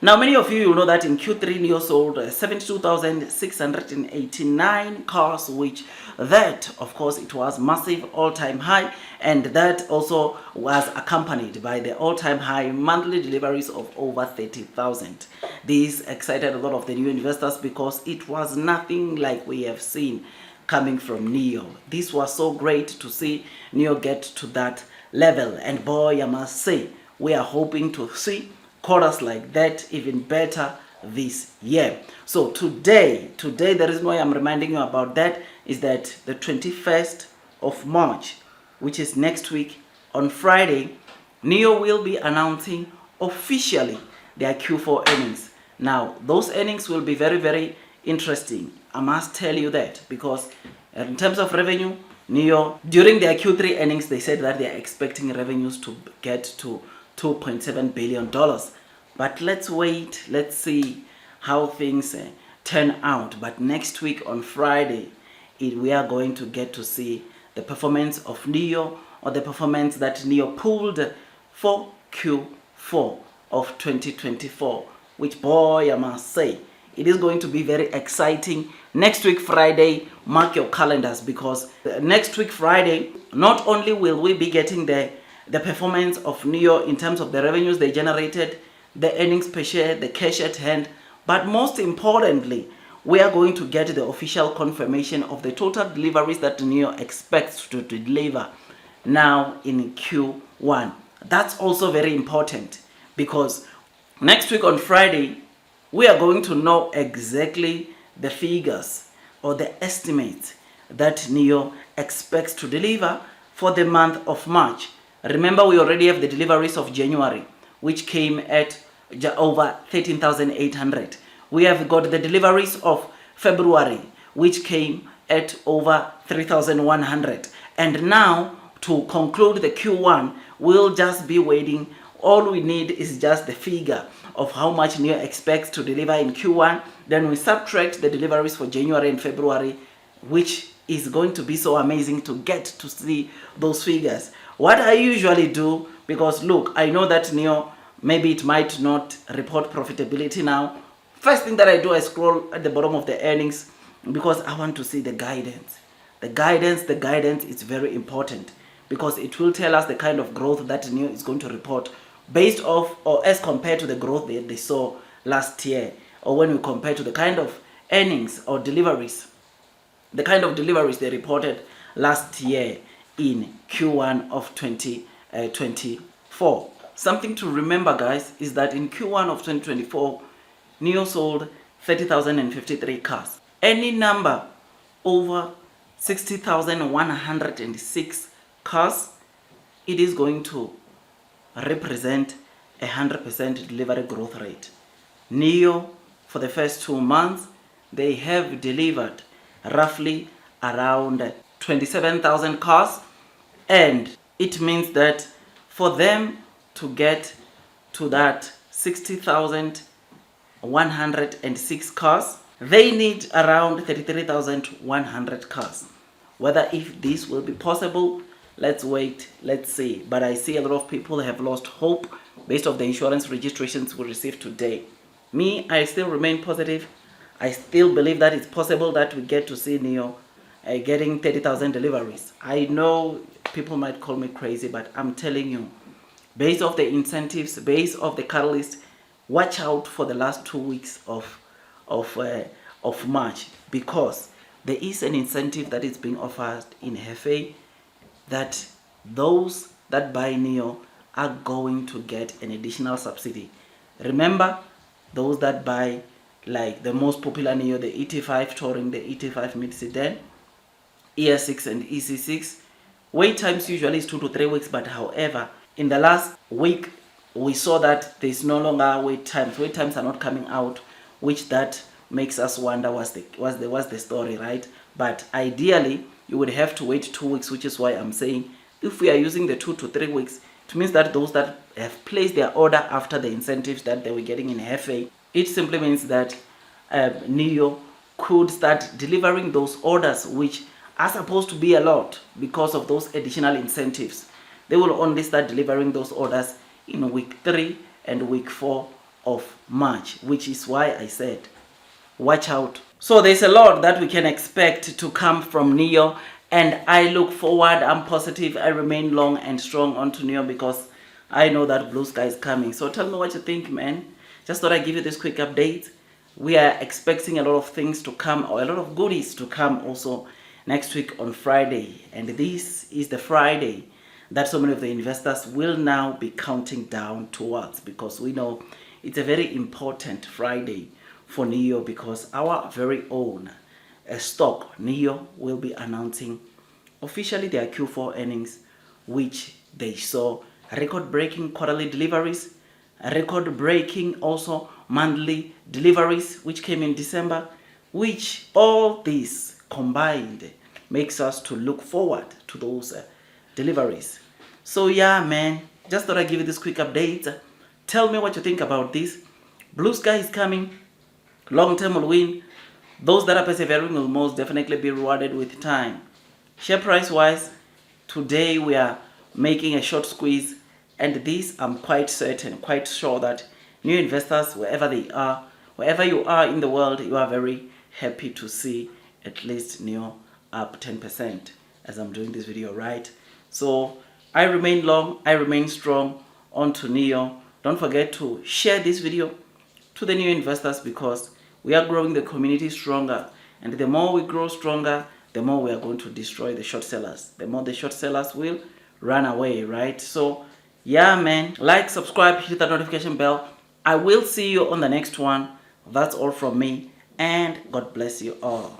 Now, many of you will know that in Q3, NIO sold 72,689 cars, which that, of course, it was massive all-time high, and that also was accompanied by the all-time high monthly deliveries of over 30,000. This excited a lot of the new investors because it was nothing like we have seen coming from NIO. This was so great to see NIO get to that level, and boy, I must say, we are hoping to see quarters like that even better this year. So today the reason why I'm reminding you about that is that the 21st of March, which is next week on Friday, NIO will be announcing officially their Q4 earnings. Now those earnings will be very, very interesting, I must tell you that, because in terms of revenue, NIO during their Q3 earnings, they said that they are expecting revenues to get to $2.7 billion. But let's wait, let's see how things turn out. But next week on Friday, we are going to get to see the performance of NIO, or the performance that NIO pulled for Q4 of 2024, which, boy, I must say, it is going to be very exciting. Next week Friday, mark your calendars, because next week Friday, not only will we be getting the performance of NIO in terms of the revenues they generated, the earnings per share, the cash at hand, but most importantly, we are going to get the official confirmation of the total deliveries that NIO expects to deliver now in Q1. That's also very important, because next week on Friday, we are going to know exactly the figures or the estimates that NIO expects to deliver for the month of March. Remember, we already have the deliveries of January, which came at over 13,800. We have got the deliveries of February, which came at over 3,100. And now, to conclude the Q1, we'll just be waiting. All we need is just the figure of how much NIO expects to deliver in Q1. Then we subtract the deliveries for January and February, which is going to be so amazing to get to see those figures. What I usually do, because look, I know that NIO, maybe it might not report profitability now. First thing that I do, I scroll at the bottom of the earnings, because I want to see the guidance. The guidance is very important, because it will tell us the kind of growth that NIO is going to report based off or as compared to the growth that they saw last year, or when we compare to the kind of earnings or deliveries, the kind of deliveries they reported last year in Q1 of 2024. Something to remember, guys, is that in Q1 of 2024, NIO sold 30,053 cars. Any number over 60,106 cars, it is going to represent 100% delivery growth rate. NIO, for the first 2 months, they have delivered roughly around 27,000 cars, and it means that for them to get to that 60,106 cars, they need around 33,100 cars. Whether if this will be possible, let's wait, let's see. But I see a lot of people have lost hope based on the insurance registrations we received today. Me, I still remain positive. I still believe that it's possible that we get to see NIO getting 30,000 deliveries. I know people might call me crazy, but I'm telling you, based off the incentives, based off the catalyst, watch out for the last 2 weeks of March, because there is an incentive that is being offered in Hefe that those that buy NIO are going to get an additional subsidy. Remember, those that buy like the most popular NIO, the ET5 Touring, the ET5 Mid Sedan, ES6 and EC6, wait times usually is 2 to 3 weeks, but however, in the last week, we saw that there's no longer wait times. Wait times are not coming out, which that makes us wonder what's the story, right? But ideally, you would have to wait 2 weeks, which is why I'm saying if we are using the 2 to 3 weeks, it means that those that have placed their order after the incentives that they were getting in Hefe, it simply means that NIO could start delivering those orders, which are supposed to be a lot because of those additional incentives. They will only start delivering those orders in week 3 and week 4 of March, which is why I said watch out. So there's a lot that we can expect to come from NEO, and I look forward. I'm positive. I remain long and strong onto NEO because I know that blue sky is coming. So tell me what you think, man. Just thought I'd give you this quick update. We are expecting a lot of things to come, or a lot of goodies to come also next week on Friday. And this is the Friday that so many of the investors will now be counting down towards, because we know it's a very important Friday for NEO, because our very own stock NEO will be announcing officially their Q4 earnings, which they saw record-breaking quarterly deliveries, record-breaking also monthly deliveries, which came in December, which all this combined makes us to look forward to those deliveries. So yeah, man, just thought I'd give you this quick update. Tell me what you think about this. Blue sky is coming. Long term will win. Those that are persevering will most definitely be rewarded with time. Share price wise, today we are making a short squeeze, and this I'm quite certain, quite sure that new investors, wherever they are, wherever you are in the world, you are very happy to see at least NEO up 10% as I'm doing this video, right? So I remain long, I remain strong onto NEO. Don't forget to share this video to the new investors, because we are growing the community stronger, and the more we grow stronger, the more we are going to destroy the short sellers. The more the short sellers will run away, right? So yeah, man, like, subscribe, hit that notification bell. I will see you on the next one. That's all from me, and God bless you all.